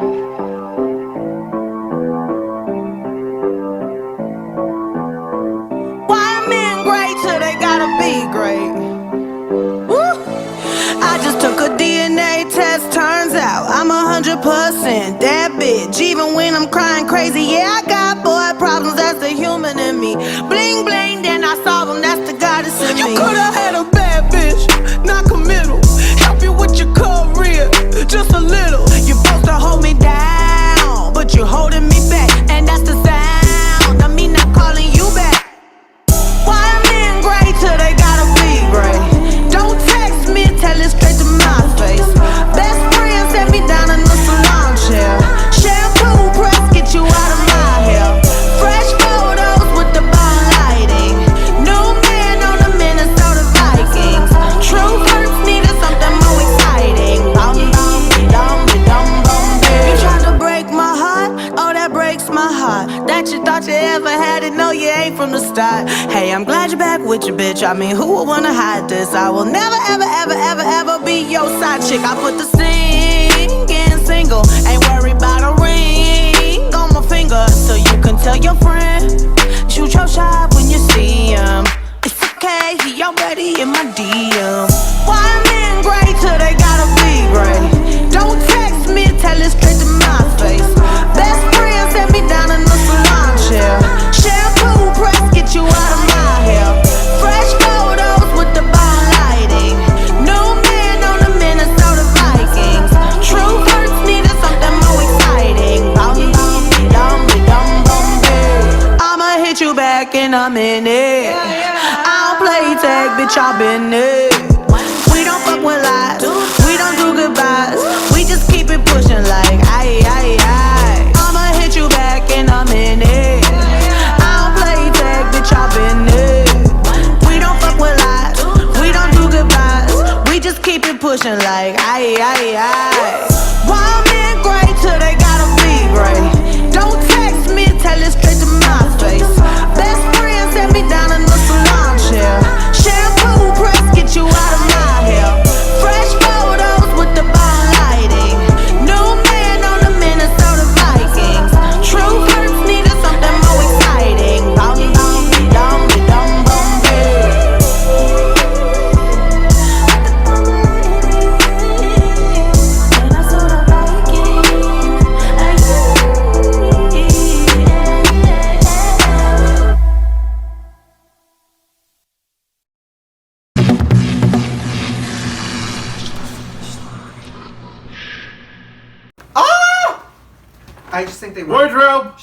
Why men great till they gotta be great? Woo! I just took a DNA test, turns out I'm 100% that bitch. Even when I'm crying crazy, yeah, I got boy problems, that's the human in me. Bling bling, then I solve them, that's the goddess in me. You could've had a bad bitch, not committal. Help you with your career, just a little. You're supposed to hold me down, but you're holding me back, and that's the sound of me not calling you back. Why men great till they gotta be great? Don't text me, tell it straight to my face. Best friend set me down in the salon chair. Shampoo press, get you out of my hair. Fresh photos with the bomb lighting. New man on the Minnesota Vikings. True hurts needed something more exciting. Bum bum dum dum bum. You tried to break my heart, oh that breaks my heart. That you thought you ever had it, no you ain't from the start. Hey, I'm glad you're back with your bitch. I mean, who would wanna hide this? I will never, ever, ever, ever, ever be your side chick. I put the singing single, ain't worried about a ring on my finger. So you can tell your friend, shoot your shot when you see him. It's okay, he already in my DM. Why men great till they gotta be great? Don't text me, tell it straight to my face. Best friend set me down in the salon chair. Shampoo press, get you out of my hair. Fresh photos with the bomb lighting. New man on the Minnesota Vikings. True hurts needed something more exciting. Bum bum dum dum bum. I'ma hit you back in a minute. I don't play tag, bitch, I've been it. We don't fuck with lies, we don't do goodbyes. We just keep it pushing like aye, aye, aye. I'ma hit you back in a minute. I don't play tag, bitch, I've been it. We don't fuck with lies, we don't do goodbyes. We just keep it pushing like aye, aye, aye. Why men great till they gotta be great? Don't text me, tell it straight to my face. Best friend set me down in the salon chair. Shampoo press, get you out of my hair. Fresh photos with the bomb lighting. New man on the Minnesota Vikings. True hurts needed something more exciting. Bum bum dum dum bum. I just think they were. Wardrobe!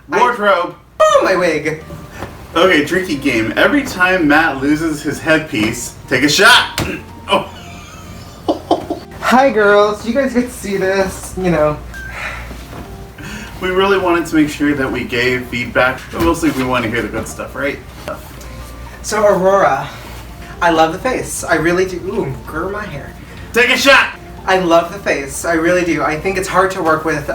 Wardrobe! Oh, my wig! Okay, drinking game. Every time Matt loses his headpiece, take a shot! Oh. Hi, girls. You guys get to see this, you know. We really wanted to make sure that we gave feedback, but mostly we want to hear the good stuff, right? So, Aurora, I love the face. I really do. Ooh, curl my hair. Take a shot! I love the face. I really do. I think it's hard to work with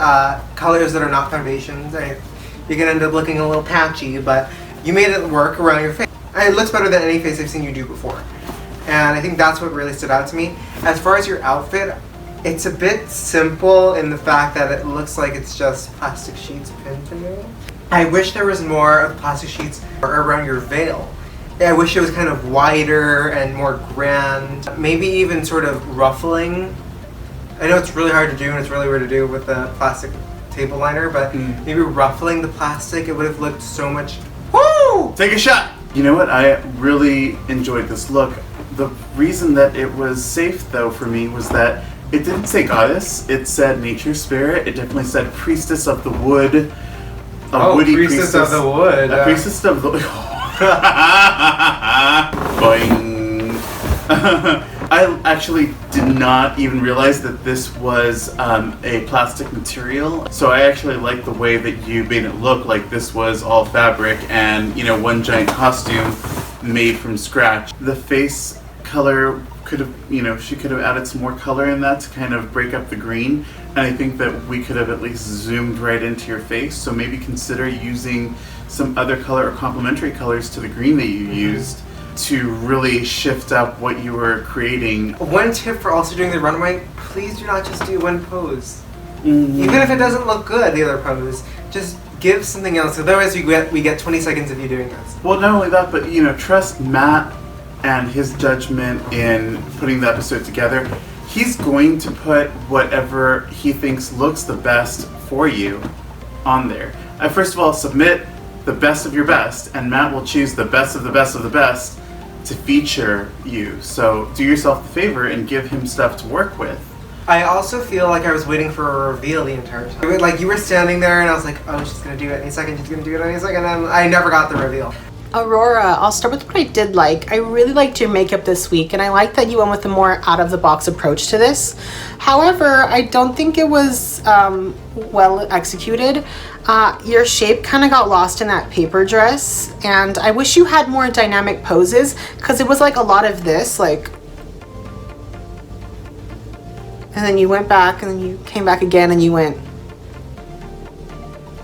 colors that are not foundations. You can end up looking a little patchy, but you made it work around your face. And it looks better than any face I've seen you do before. And I think that's what really stood out to me. As far as your outfit, it's a bit simple in the fact that it looks like it's just plastic sheets pinned together. I wish there was more of plastic sheets around your veil. I wish it was kind of wider and more grand. Maybe even sort of ruffling. I know it's really hard to do and it's really weird to do with the plastic table liner, but maybe ruffling the plastic, it would have looked so much. Woo! Take a shot! You know what? I really enjoyed this look. The reason that it was safe, though, for me was that it didn't say goddess. It said nature spirit. It definitely said priestess of the wood. A woody priestess of the wood. A priestess of the wood. Boing. I actually did not even realize that this was a plastic material. So I actually like the way that you made it look like this was all fabric and, you know, one giant costume made from scratch. The face color could have, you know, she could have added some more color in that to kind of break up the green. And I think that we could have at least zoomed right into your face. So maybe consider using some other color or complementary colors to the green that you used to really shift up what you were creating. One tip for also doing the runway, please do not just do one pose. Even if it doesn't look good, the other pose, just give something else. Otherwise, we get 20 seconds of you doing this. Well, not only that, but trust Matt and his judgment in putting the episode together. He's going to put whatever he thinks looks the best for you on there. First of all, submit the best of your best, and Matt will choose the best of the best of the best to feature you. So do yourself the favor and give him stuff to work with. I also feel like I was waiting for a reveal the entire time. Like, you were standing there and I was like, oh, she's gonna do it any second, she's gonna do it any second, and I never got the reveal. Aurora, I'll start with what I did like. I really liked your makeup this week, and I like that you went with a more out-of-the-box approach to this. However, I don't think it was well executed. Your shape kind of got lost in that paper dress, and I wish you had more dynamic poses, because it was like a lot of this, like... And then you went back, and then you came back again, and you went...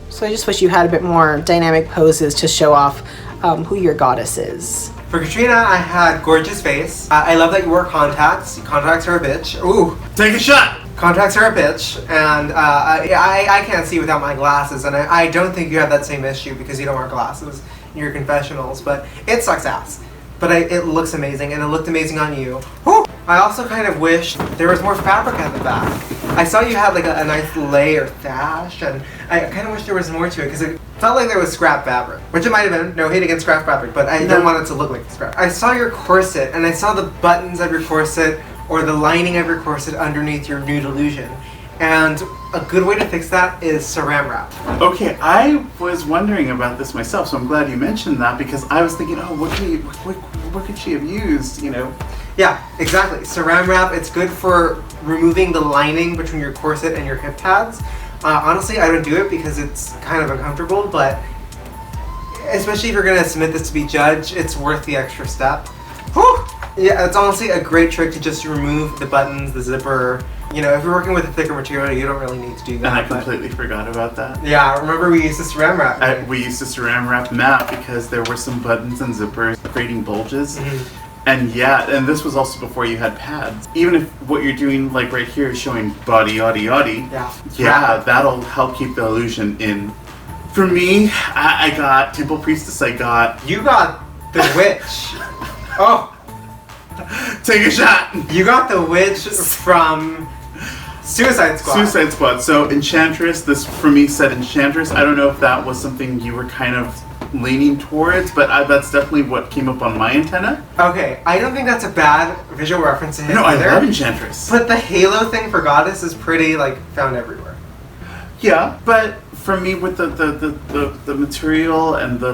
So I just wish you had a bit more dynamic poses to show off who your goddess is. For Katrina, I had gorgeous face. I love that you wore contacts. Contacts are a bitch. Ooh. Take a shot! Contacts are a bitch, and I can't see without my glasses, and I don't think you have that same issue because you don't wear glasses in your confessionals, but it sucks ass. But it looks amazing, and it looked amazing on you. Whew. I also kind of wish there was more fabric at the back. I saw you had like a nice lay or thatch, and I kind of wish there was more to it because it felt like there was scrap fabric, which it might have been. No hate against scrap fabric, but I don't want it to look like scrap. I saw your corset, and I saw the buttons of your corset or the lining of your corset underneath your nude illusion. And a good way to fix that is saran wrap. Okay, I was wondering about this myself, so I'm glad you mentioned that because I was thinking, oh, what could she have used, Yeah, exactly. Saran wrap, it's good for removing the lining between your corset and your hip pads. Honestly, I don't do it because it's kind of uncomfortable, but especially if you're going to submit this to be judged, it's worth the extra step. Whew! Yeah, it's honestly a great trick to just remove the buttons, the zipper. If you're working with a thicker material, you don't really need to do that. And I completely forgot about that. Yeah, remember we used to saran wrap. We used to saran wrap Matt because there were some buttons and zippers creating bulges. Mm-hmm. And this was also before you had pads. Even if what you're doing, like right here, is showing body, yeah, that'll help keep the illusion in. For me, I got Temple Priestess. You got the witch. Oh. Take a shot! You got the witch from Suicide Squad. Suicide Squad. So Enchantress, this for me said Enchantress. I don't know if that was something you were kind of leaning towards, but that's definitely what came up on my antenna. Okay, I don't think that's a bad visual reference to him either. I love Enchantress. But the halo thing for Goddess is pretty, found everywhere. Yeah, but for me with the material and the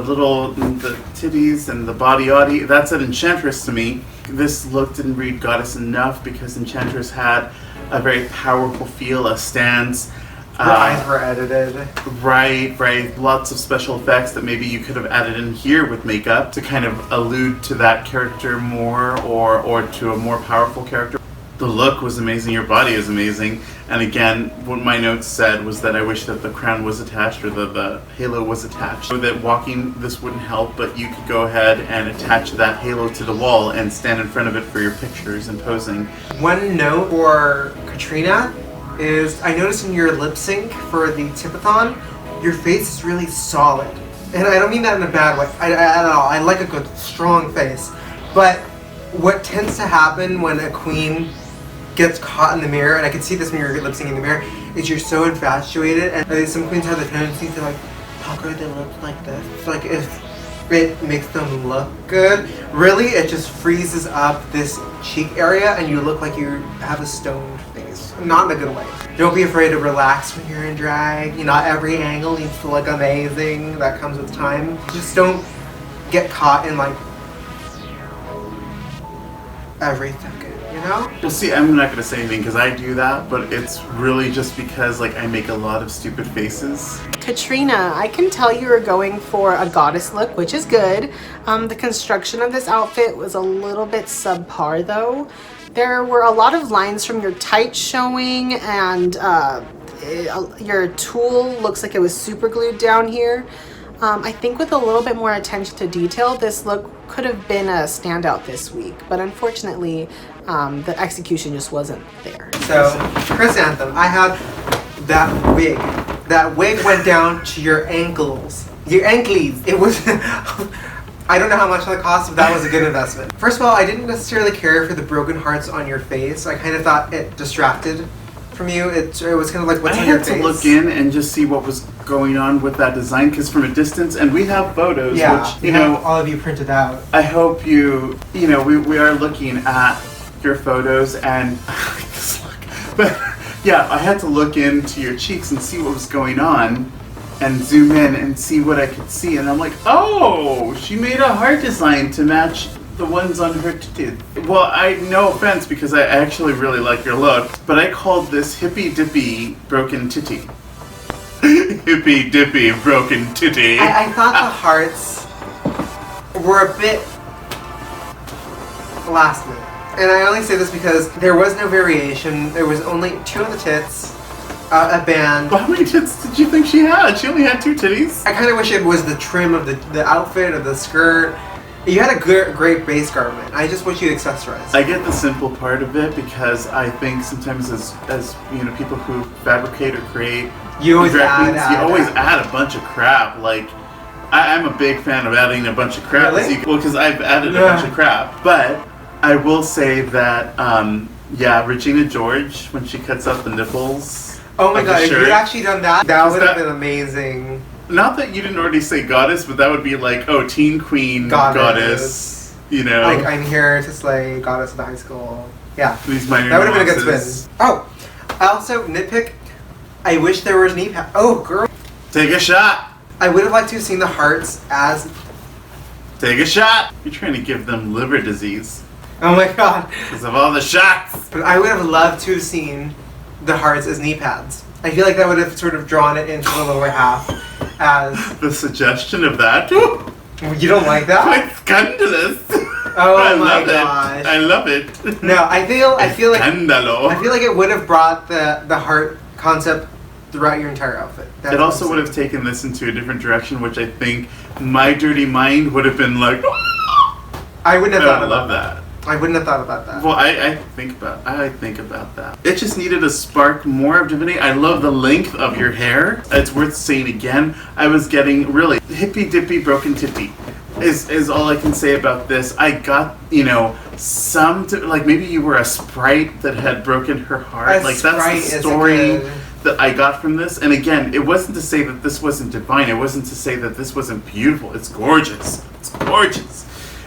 titties and the body, that's an Enchantress to me. This look didn't read Goddess enough because Enchantress had a very powerful feel, a stance. Her eyes were edited. Right. Lots of special effects that maybe you could have added in here with makeup to kind of allude to that character more or to a more powerful character. The look was amazing, your body is amazing, and again, what my notes said was that I wish that the crown was attached or the halo was attached. So that walking this wouldn't help, but you could go ahead and attach that halo to the wall and stand in front of it for your pictures and posing. One note for Katrina is I noticed in your lip sync for the Tipathon, your face is really solid. And I don't mean that in a bad way. I don't know, I like a good, strong face. But what tends to happen when a queen gets caught in the mirror, and I can see this when you're lip syncing in the mirror, is you're so infatuated, and some queens have the tendency to pucker their lips like this. Like if it makes them look good, really it just freezes up this cheek area and you look like you have a stoned face. Not in a good way. Don't be afraid to relax when you're in drag. Not every angle needs to look amazing. That comes with time. Just don't get caught in everything. Well, see, I'm not going to say anything because I do that, but it's really just because I make a lot of stupid faces. Katrina, I can tell you were going for a goddess look, which is good. The construction of this outfit was a little bit subpar though. There were a lot of lines from your tights showing, and your tulle looks like it was super glued down here. I think with a little bit more attention to detail, this look could have been a standout this week, but unfortunately, the execution just wasn't there. So, Chrysanthemum, I had that wig went down to your ankles. Your ankles. It was, I don't know how much that cost, but that was a good investment. First of all, I didn't necessarily care for the broken hearts on your face. I kind of thought it distracted from you. It was kind of like, what's on your face? I had to look in and just see what was going on with that design, because from a distance, and we have photos, which, you know, all of you printed out. I hope you know, we are looking at your photos and, but yeah, I had to look into your cheeks and see what was going on and zoom in and see what I could see, and I'm like, oh, she made a heart design to match the ones on her titties. Well, no offense, because I actually really like your look, but I called this hippy dippy broken titty. Hippy dippy broken titty. I thought the hearts were a bit last minute. And I only say this because there was no variation. There was only 2 on the tits, a band. Well, how many tits did you think she had? She only had 2 titties. I kind of wish it was the trim of the outfit or the skirt. You had a great base garment. I just wish you accessorized. I get the simple part of it because I think sometimes as you know, people who fabricate or create, you always add add a bunch of crap. Like, I'm a big fan of adding a bunch of crap. Really? Well, because I've added a bunch of crap. But I will say that, yeah, Regina George, when she cuts out the nipples. Oh my god, if shirt, you'd actually done that, that would have been amazing. Not that you didn't already say goddess, but that would be like, oh, teen queen, goddess, you know. Like, I'm here to slay goddess of the high school. Yeah. These minor that would have been a good nuances. spin. Oh, I also nitpick. I wish there was knee pads. Oh, girl. Take a shot. I would have liked to have seen the hearts as. Take a shot. You're trying to give them liver disease. Oh my god. Because of all the shots. But I would have loved to have seen the hearts as knee pads. I feel like that would have sort of drawn it into the lower half as. The suggestion of that? You don't like that? Quite scandalous. Oh I my love gosh. it. I love it. No, I feel like Scandalo. I feel like it would have brought the heart concept throughout your entire outfit. That's it also would have taken this into a different direction, which I think my dirty mind would have been like. I wouldn't have thought I about love that. I wouldn't have thought about that. Well, I think about that. It just needed to spark more of divinity. I love the length of your hair. It's worth saying again. I was getting really hippy dippy broken titty. Is all I can say about this. I got, you know, like maybe you were a sprite that had broken her heart. Like that's the story that I got from this. And again, it wasn't to say that this wasn't divine. It wasn't to say that this wasn't beautiful. It's gorgeous. It's gorgeous.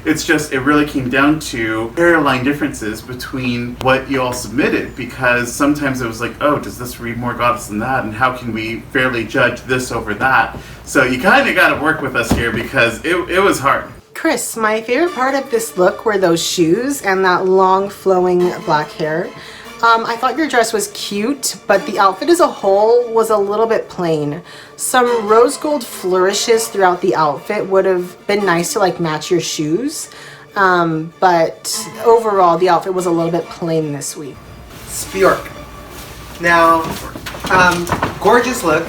It's just, it really came down to hairline differences between what you all submitted, because sometimes it was like, oh, does this read more goddess than that? And how can we fairly judge this over that? So you kind of got to work with us here because it was hard. Chris, my favorite part of this look were those shoes and that long flowing black hair. I thought your dress was cute, but the outfit as a whole was a little bit plain. Some rose gold flourishes throughout the outfit would have been nice to like match your shoes. But overall, the outfit was a little bit plain this week. Spjork. Now, gorgeous look,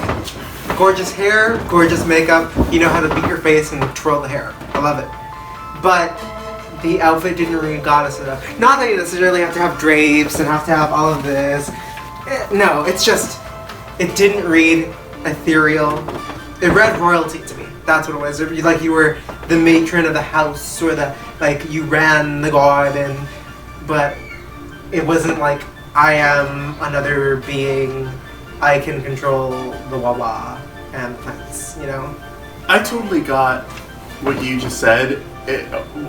gorgeous hair, gorgeous makeup. You know how to beat your face and twirl the hair. I love it. But the outfit didn't read goddess enough. Not that you necessarily have to have drapes and have to have all of this. No, it's just, it didn't read ethereal. It read royalty to me. That's what it was. Like you were the matron of the house, or like you ran the garden, but it wasn't like, I am another being, I can control the Wawa and the plants, you know? I totally got what you just said.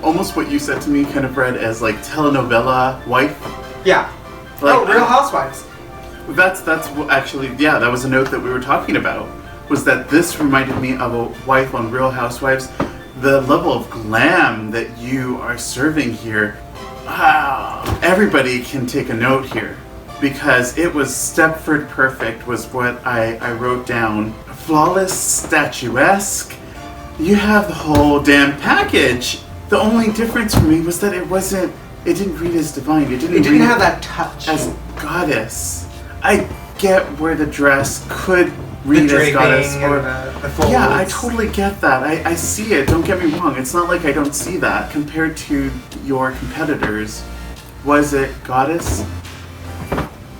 Almost what you said to me kind of read as like telenovela wife. Yeah. Like, Real Housewives. That's actually, yeah, that was a note that we were talking about, was that this reminded me of a wife on Real Housewives. The level of glam that you are serving here, wow. Everybody can take a note here, because it was Stepford perfect was what I wrote down. Flawless, statuesque. You have the whole damn package. The only difference for me was that it didn't read as divine. It didn't read have that touch. As goddess. I get where the dress could read as goddess. Or, the folds. Yeah, I totally get that. I see it. Don't get me wrong. It's not like I don't see that. Compared to your competitors, was it goddess?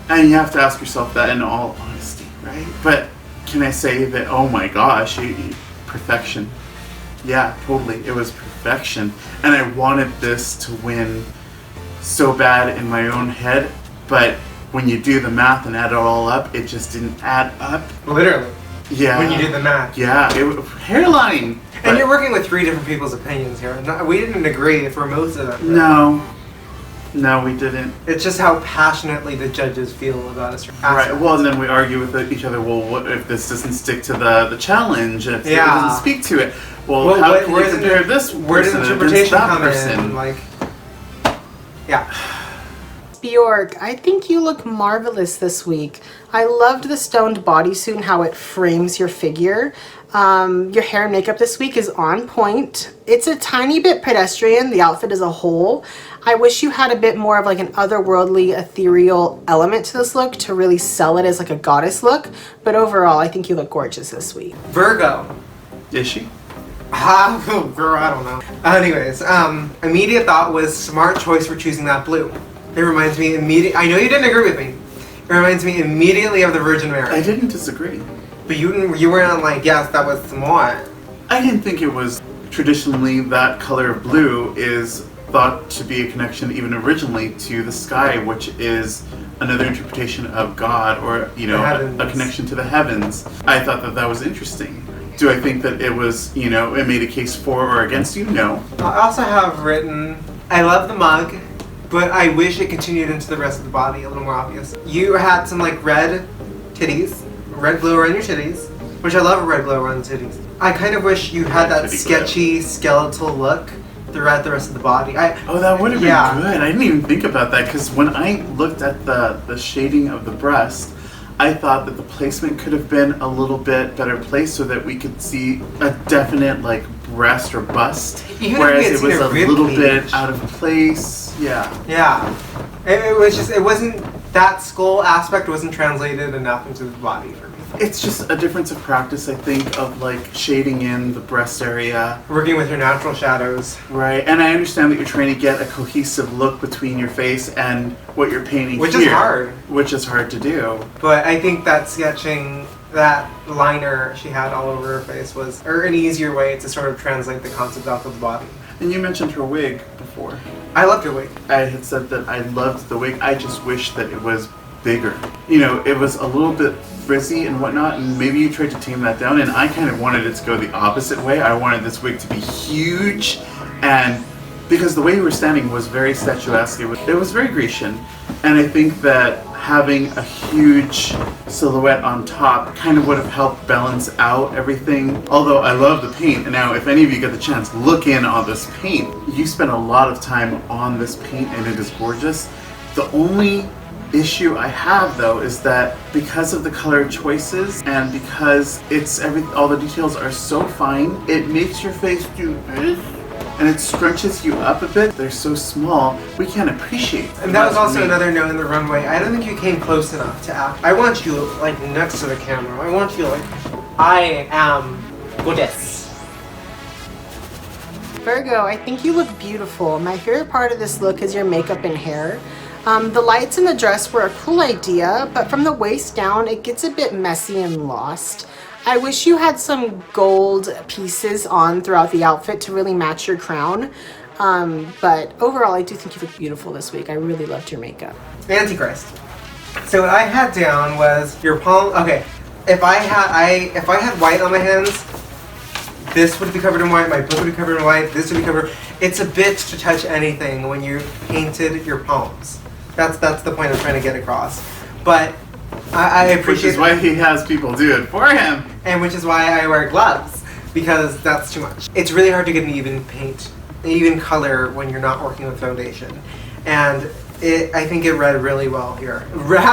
And you have to ask yourself that in all honesty, right? But can I say that, oh my gosh, perfection. Yeah, totally. It was perfection. And I wanted this to win so bad in my own head, but when you do the math and add it all up, it just didn't add up. Literally. Yeah. When you did the math. Yeah, hairline. And you're working with 3 different people's opinions here. We didn't agree for most of them. No, we didn't. It's just how passionately the judges feel about us. Right. Well, and then we argue with each other. Well, what if this doesn't stick to the challenge? If it doesn't speak to it? Well, how can you compare this where does person interpretation against that come person? in? Like, yeah. Bjork, I think you look marvelous this week. I loved the stoned bodysuit and how it frames your figure. Your hair and makeup this week is on point. It's a tiny bit pedestrian, the outfit as a whole. I wish you had a bit more of like an otherworldly, ethereal element to this look to really sell it as like a goddess look. But overall, I think you look gorgeous this week. Virgo. Is she? Girl, I don't know. Anyways, immediate thought was smart choice for choosing that blue. It reminds me I know you didn't agree with me. It reminds me immediately of the Virgin Mary. I didn't disagree. But you weren't like, yes, that was smart. I didn't think it was traditionally that color of blue is thought to be a connection even originally to the sky, which is another interpretation of God, or a connection to the heavens. I thought that was interesting. Do I think that it was, it made a case for or against you? No. I also have written, I love the mug, but I wish it continued into the rest of the body, a little more obvious. You had some like red titties, red glow around your titties, which I love a red glow around the titties. I kind of wish you had that sketchy skeletal look throughout the rest of the body. That would have been good. I didn't even think about that, because when I looked at the shading of the breast, I thought that the placement could have been a little bit better placed so that we could see a definite like breast or bust, whereas it was a little bit out of place. Yeah. It wasn't, that skull aspect wasn't translated enough into the body for me. It's just a difference of practice, I think, of like shading in the breast area. Working with your natural shadows. Right, and I understand that you're trying to get a cohesive look between your face and what you're painting Which here. Which is hard to do. But I think that sketching, that liner she had all over her face was an easier way to sort of translate the concept off of the body. And you mentioned her wig before. I loved her wig. I had said that I loved the wig. I just wish that it was bigger. It was a little bit frizzy and whatnot, and maybe you tried to tame that down, and I kind of wanted it to go the opposite way. I wanted this wig to be huge, and because the way you were standing was very statuesque, it was very Grecian, and I think that having a huge silhouette on top kind of would have helped balance out everything. Although I love the paint, and now if any of you get the chance, look in on this paint. You spent a lot of time on this paint, and it is gorgeous. The only issue I have though is that because of the color choices and because all the details are so fine, it makes your face do this and it scrunches you up a bit. They're so small, we can't appreciate them. And that was also another note in the runway. I don't think you came close enough to act. I want you like next to the camera. I want you like, I am goddess. Virgo, I think you look beautiful. My favorite part of this look is your makeup and hair. The lights in the dress were a cool idea, but from the waist down, it gets a bit messy and lost. I wish you had some gold pieces on throughout the outfit to really match your crown. But overall, I do think you look beautiful this week. I really loved your makeup. Antichrist. So what I had down was your palm. Okay, if I had white on my hands, this would be covered in white. My book would be covered in white. This would be covered. It's a bitch to touch anything when you painted your palms. That's the point I'm trying to get across. But I appreciate. Which is why he has people do it for him. And which is why I wear gloves, because that's too much. It's really hard to get an even paint, an even color when you're not working with foundation. And I think it read really well here. It read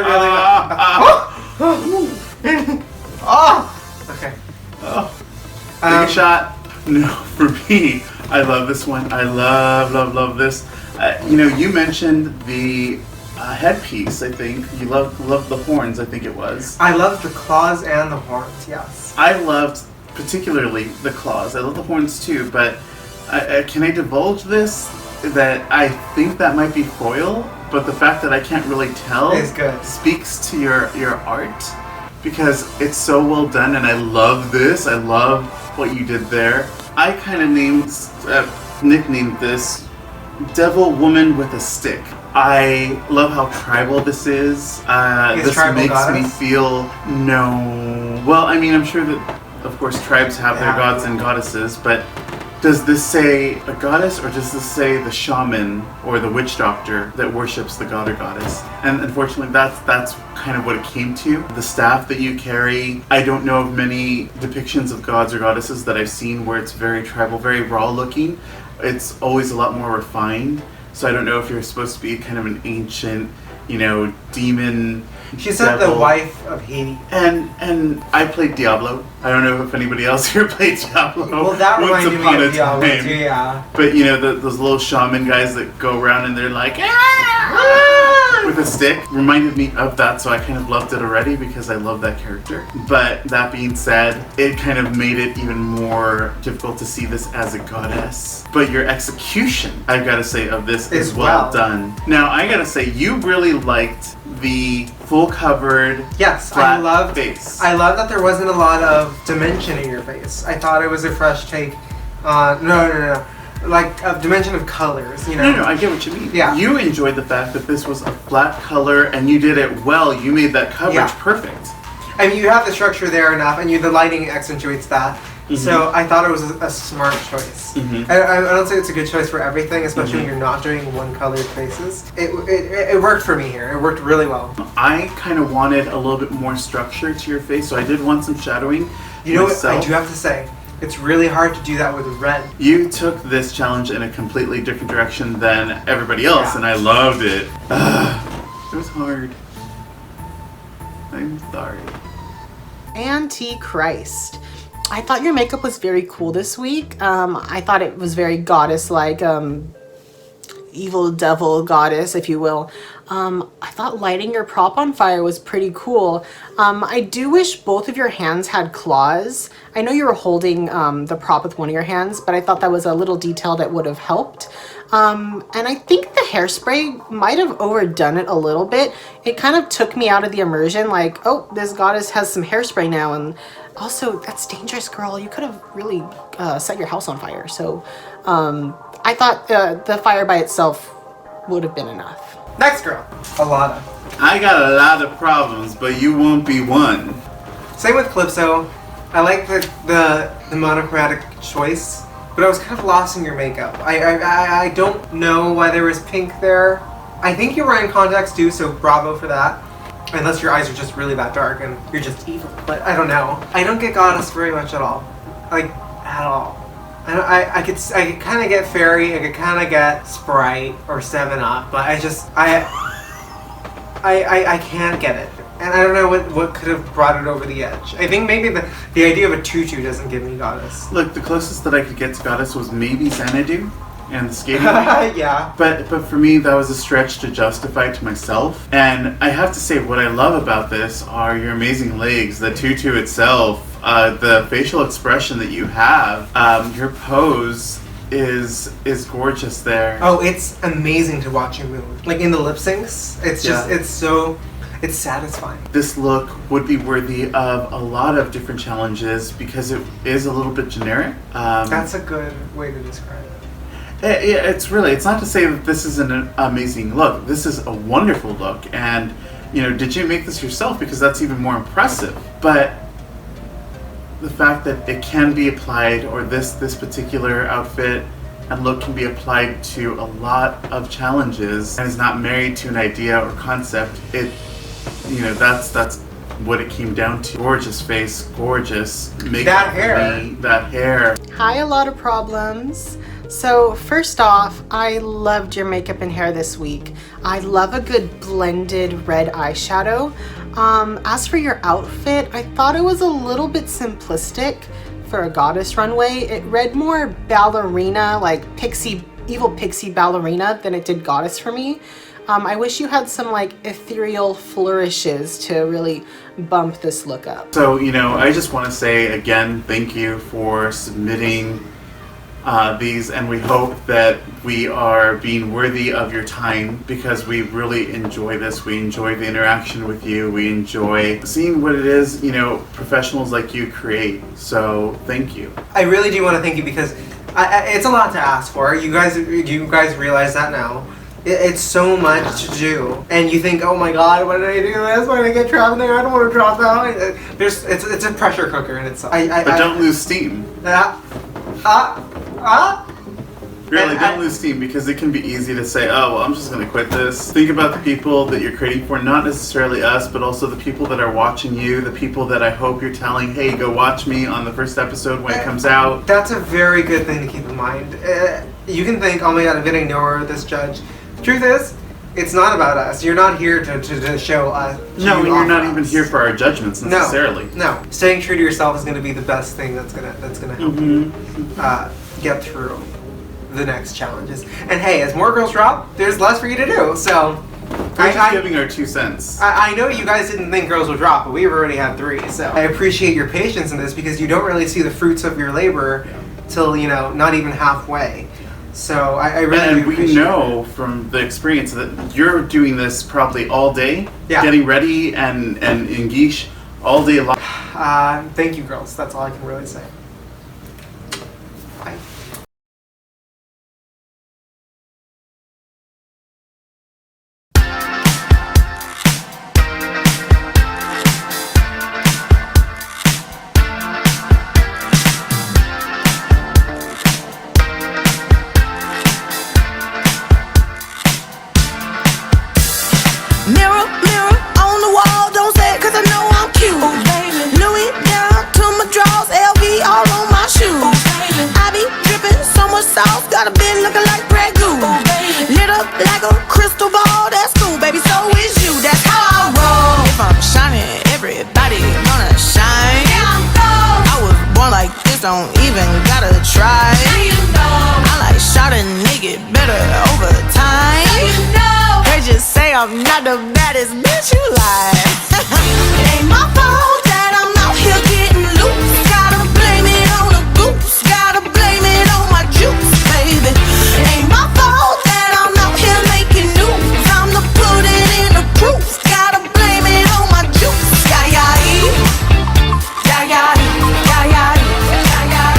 really well. Okay. Take a shot. No, for me, I love this one. I love this. You mentioned the headpiece, I think. You loved the horns, I think it was. I loved the claws and the horns, yes. I loved particularly the claws. I love the horns too, but can I divulge this? That I think that might be foil, but the fact that I can't really tell It's good. speaks to your art, because it's so well done, and I love this. I love what you did there. I kind of nicknamed this Devil Woman with a Stick. I love how tribal this is. This tribal makes goddess? me feel well, I mean, I'm sure that of course tribes have their gods and goddesses, but does this say a goddess, or does this say the shaman or the witch doctor that worships the god or goddess? And unfortunately, that's kind of what it came to. The staff that you carry, I don't know of many depictions of gods or goddesses that I've seen where it's very tribal, very raw looking. It's always a lot more refined. So I don't know if you're supposed to be kind of an ancient, demon. She's not the wife of Hades. And I played Diablo. I don't know if anybody else here played Diablo. Well, that once reminded upon me a of Diablo time. too, yeah. But those little shaman guys that go around and they're like, with a stick, reminded me of that, so I kind of loved it already because I love that character. But that being said, it kind of made it even more difficult to see this as a goddess. But your execution, I've got to say, of this is well done. Now, I got to say, you really liked the full covered flat face. I love that there wasn't a lot of dimension in your face. I thought it was a fresh take on like a dimension of colors, No, I get what you mean. Yeah. You enjoyed the fact that this was a flat color and you did it well. You made that coverage perfect. I mean, you have the structure there enough, and the lighting accentuates that. Mm-hmm. So I thought it was a smart choice. Mm-hmm. I don't say it's a good choice for everything, especially when you're not doing one colored faces. It worked for me here. It worked really well. I kind of wanted a little bit more structure to your face, so I did want some shadowing. You know what I do have to say? It's really hard to do that with red. You took this challenge in a completely different direction than everybody else, and I loved it. It was hard. I'm sorry. Antichrist. I thought your makeup was very cool this week. I thought it was very goddess-like, evil devil goddess, if you will. I thought lighting your prop on fire was pretty cool. I do wish both of your hands had claws. I know you were holding the prop with one of your hands, but I thought that was a little detail that would have helped. And I think the hairspray might have overdone it a little bit. It kind of took me out of the immersion, like, oh, this goddess has some hairspray now, and also, that's dangerous, girl. You could have really set your house on fire. So I thought the fire by itself would have been enough. Next girl, Alana. I got a lot of problems, but you won't be one. Same with Calypso. I like the monochromatic choice, but I was kind of lost in your makeup. I don't know why there was pink there. I think you're wearing contacts too, so bravo for that. Unless your eyes are just really that dark and you're just evil. But I don't know. I don't get Goddess very much at all. Like, at all. I could kind of get Fairy, I could kind of get Sprite or 7-Up, but I can't get it. And I don't know what could have brought it over the edge. I think maybe the idea of a tutu doesn't give me Goddess. Look, the closest that I could get to Goddess was maybe Xanadu and the skating. Yeah. But for me, that was a stretch to justify to myself. And I have to say, what I love about this are your amazing legs, the tutu itself, the facial expression that you have, your pose is gorgeous there. Oh, it's amazing to watch you move. Like in the lip syncs, it's just it's satisfying. This look would be worthy of a lot of different challenges because it is a little bit generic. That's a good way to describe it. It's not to say that this is an amazing look. This is a wonderful look, and did you make this yourself? Because that's even more impressive. But the fact that it can be applied, or this particular outfit and look can be applied to a lot of challenges, and is not married to an idea or concept. That's what it came down to. Gorgeous face, gorgeous makeup. That hair. Hi, a lot of problems. So first off, I loved your makeup and hair this week. I love a good blended red eyeshadow. As for your outfit, I thought it was a little bit simplistic for a goddess runway. It read more ballerina, like evil pixie ballerina, than it did goddess for me. I wish you had some like ethereal flourishes to really bump this look up. So, I just want to say again, thank you for submitting these, and we hope that we are being worthy of your time, because we really enjoy this. We enjoy the interaction with you. We enjoy seeing what it is, professionals like you create. So thank you. I really do want to thank you, because it's a lot to ask for. You guys realize that now. It's so much to do, and you think, oh my God, why did I do this? Why did I get trapped there? I don't want to drop out. It's a pressure cooker, and But don't lose steam. Really, don't lose steam, because it can be easy to say, oh, well, I'm just going to quit this. Think about the people that you're creating for, not necessarily us, but also the people that are watching you, the people that I hope you're telling, hey, go watch me on the first episode when it comes out. That's a very good thing to keep in mind. You can think, oh my God, I'm going to ignore this judge. Truth is, it's not about us. You're not here to show us. No, and you're not even here for our judgments necessarily. No. Staying true to yourself is going to be the best thing that's gonna help you get through the next challenges. And hey, as more girls drop, there's less for you to do. So we're just giving our 2 cents. I know you guys didn't think girls would drop, but we've already had 3. So I appreciate your patience in this, because you don't really see the fruits of your labor till not even halfway. So I really do appreciate we know from the experience that you're doing this probably all day, getting ready and in Guiche all day long. Thank you, girls. That's all I can really say. Bye. Mirror, mirror on the wall, don't say it 'cause I know I'm cute. Oh, baby. Louis down to my drawers, LV all on my shoes. Oh, baby. I be dripping so much sauce, got a bit looking like Grey Goose. Oh, baby. Lit up like a crystal ball, that's cool, baby, so is you, that's how I roll. If I'm shining, everybody gonna shine. Yeah, I'm gold. I was born like this, don't even gotta try. Now you know. I like shot a nigga better over time. Now you know. Just say I'm not the baddest bitch you like. It ain't my fault that I'm out here getting loose. Gotta blame it on the goose. Gotta blame it on my juice, baby. It ain't my fault that I'm out here making news. I'm the pudding in the proof. Gotta blame it on my juice. Yeah.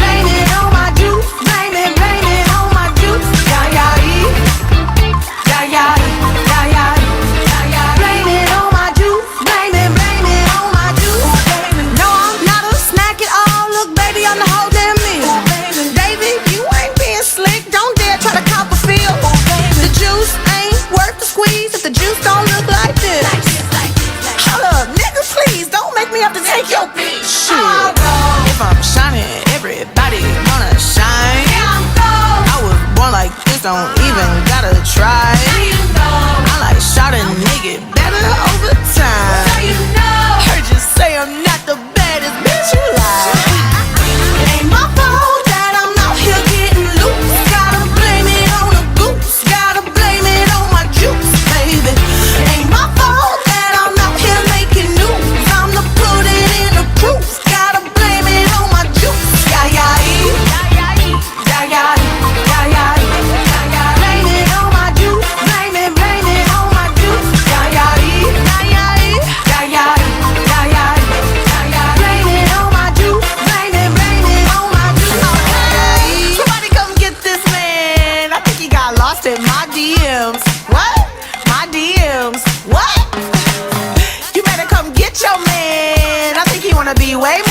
Blame it on my juice. Blame it on my juice. Yeah. Blame it on my juice, blame it on my juice. No, I'm not a snack at all. Look, baby, I'm the whole damn meal. David, you ain't being slick. Don't dare try to cop a feel. The juice ain't worth the squeeze if the juice don't look like this. Hold up, nigga, please don't make me have to take your bitch. Shit. If I'm shining, everybody gonna shine. I was born like this, don't even gotta try. I like shot a nigga better over time. Heard you say I'm not the baddest bitch you like. It ain't my fault that I'm out here getting loose. Gotta blame it on the goose. Gotta blame it on my juice, baby. It ain't my fault that I'm out here making news. I'm the pudding in the proof. Gotta blame it on my juice. Yeah. Blame it on my juice. Blame it on my juice. Yeah. Blame it on my juice. Blame it on my juice. Okay. Somebody come get this man. I think he got lost in my DMs. What? My DMs. What? You better come get your man. I think he wanna be way